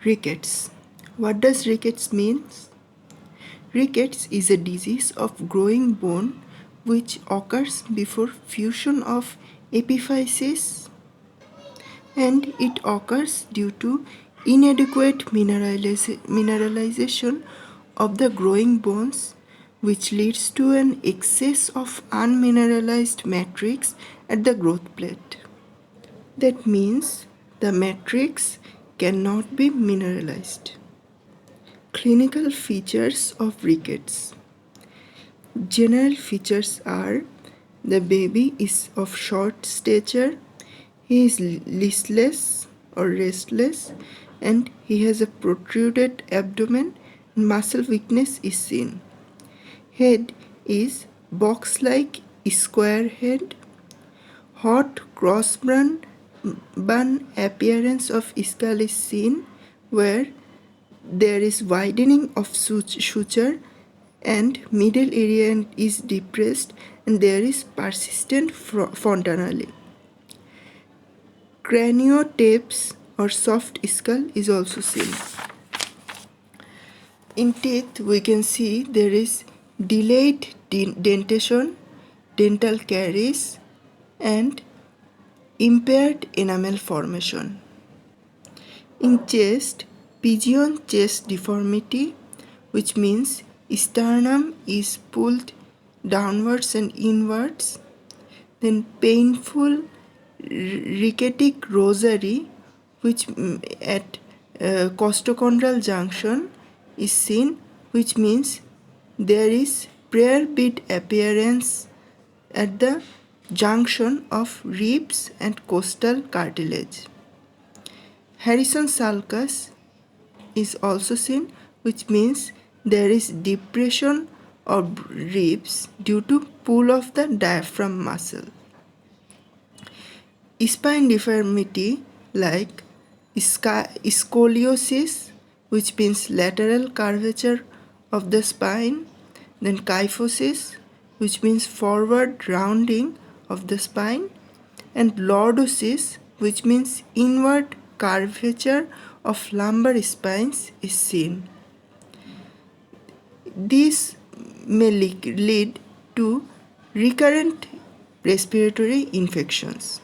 Rickets. What does rickets mean? Rickets is a disease of growing bone which occurs before fusion of epiphyses, and it occurs due to inadequate mineralization of the growing bones, which leads to an excess of unmineralized matrix at the growth plate. That means the matrix cannot be mineralized. Clinical features of rickets. General features are: the baby is of short stature, he is listless or restless, and he has a protruded abdomen, and muscle weakness is seen. Head is box-like square head. Hot cross-bun appearance of skull is seen, where there is widening of suture and middle area is depressed, and there is persistent fontanelle. Craniotapes or soft skull is also seen. In teeth, we can see there is delayed dentation, dental caries, and impaired enamel formation. In chest, pigeon chest deformity, which means sternum is pulled downwards and inwards. Then painful ricketic rosary, which at costochondral junction is seen, which means there is prayer bead appearance at the junction of ribs and costal cartilage. Harrison sulcus is also seen, which means there is depression of ribs due to pull of the diaphragm muscle. Spine deformity like scoliosis, which means lateral curvature of the spine, then kyphosis, which means forward rounding of the spine, and lordosis, which means inward curvature of lumbar spines is seen. This may lead to recurrent respiratory infections.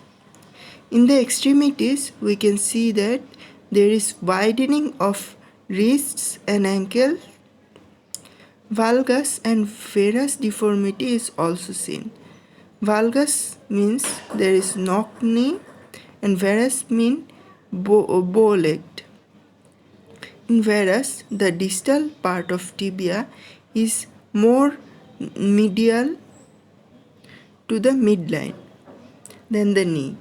In the extremities, we can see that there is widening of wrists and ankles. Valgus and varus deformity is also seen. Valgus means there is knock knee, and varus means bow-legged. In varus, the distal part of tibia is more medial to the midline than the knee.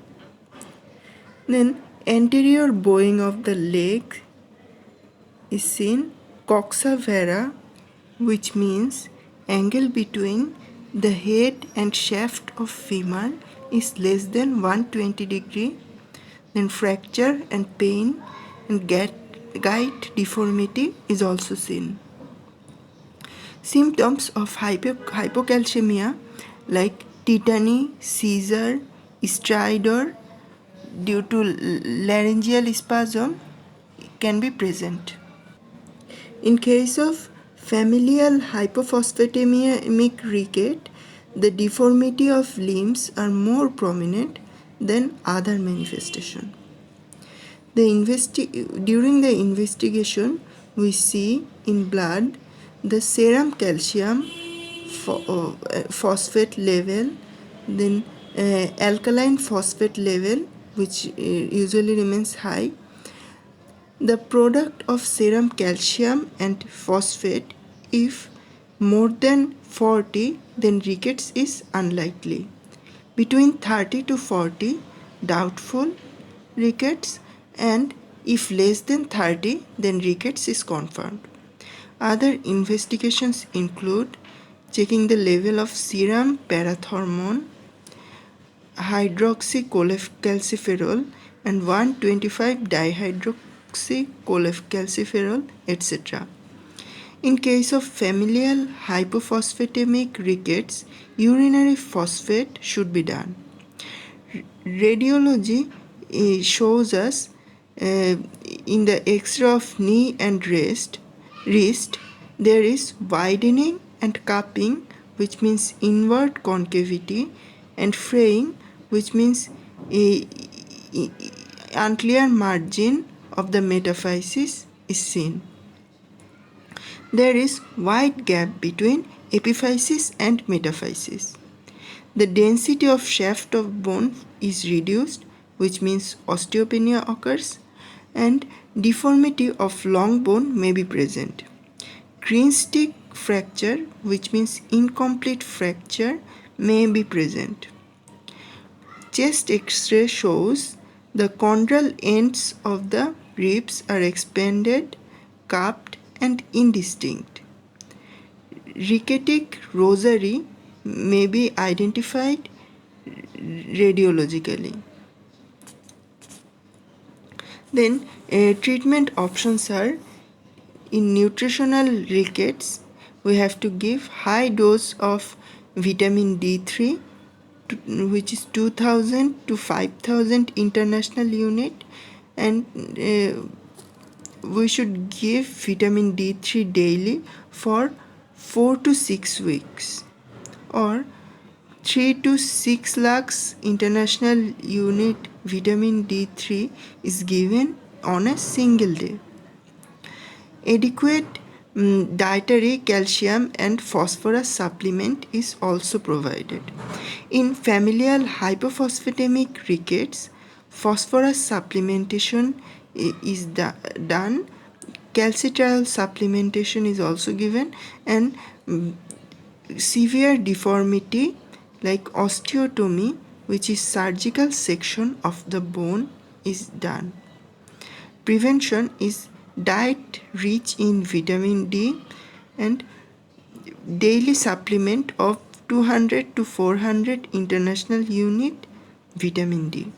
Then anterior bowing of the leg is seen. Coxa vara, which means angle between the head and shaft of femur is less than 120 degree. Then fracture and pain and gait deformity is also seen. Symptoms of hypocalcemia like tetany, seizure, stridor due to laryngeal spasm can be present. In case of familial hypophosphatemic ricket, the deformity of limbs are more prominent than other manifestation. During the investigation, we see in blood the serum calcium phosphate level, then alkaline phosphate level, which usually remains high. The product of serum calcium and phosphate, if more than 40, then rickets is unlikely. Between 30 to 40, doubtful rickets, and if less than 30, then rickets is confirmed. Other investigations include checking the level of serum parathormone, hydroxycholecalciferol, and 1,25-dihydroxycholecalciferol, etc. In case of familial hypophosphatemic rickets, urinary phosphate should be done. Radiology shows us in the X-ray of knee and wrist, there is widening and cupping, which means inward concavity, and fraying, which means a unclear margin of the metaphysis is seen. There is wide gap between epiphysis and metaphysis. The density of shaft of bone is reduced, which means osteopenia occurs, and deformity of long bone may be present. Green stick fracture, which means incomplete fracture, may be present. Chest X-ray shows the chondral ends of the ribs are expanded, cupped, and indistinct. Ricketic rosary may be identified radiologically. Then treatment options are: in nutritional rickets, we have to give high dose of vitamin D3, which is 2000 to 5000 international unit, and we should give vitamin D3 daily for 4 to 6 weeks, or 3 to 6 lakhs international unit vitamin D3 is given on a single day. Adequate dietary calcium and phosphorus supplement is also provided. In familial hypophosphatemic rickets, phosphorus supplementation is done. Calcitriol supplementation is also given, and severe deformity like osteotomy, which is surgical section of the bone, is done. Prevention is diet rich in vitamin D and daily supplement of 200 to 400 international unit vitamin D.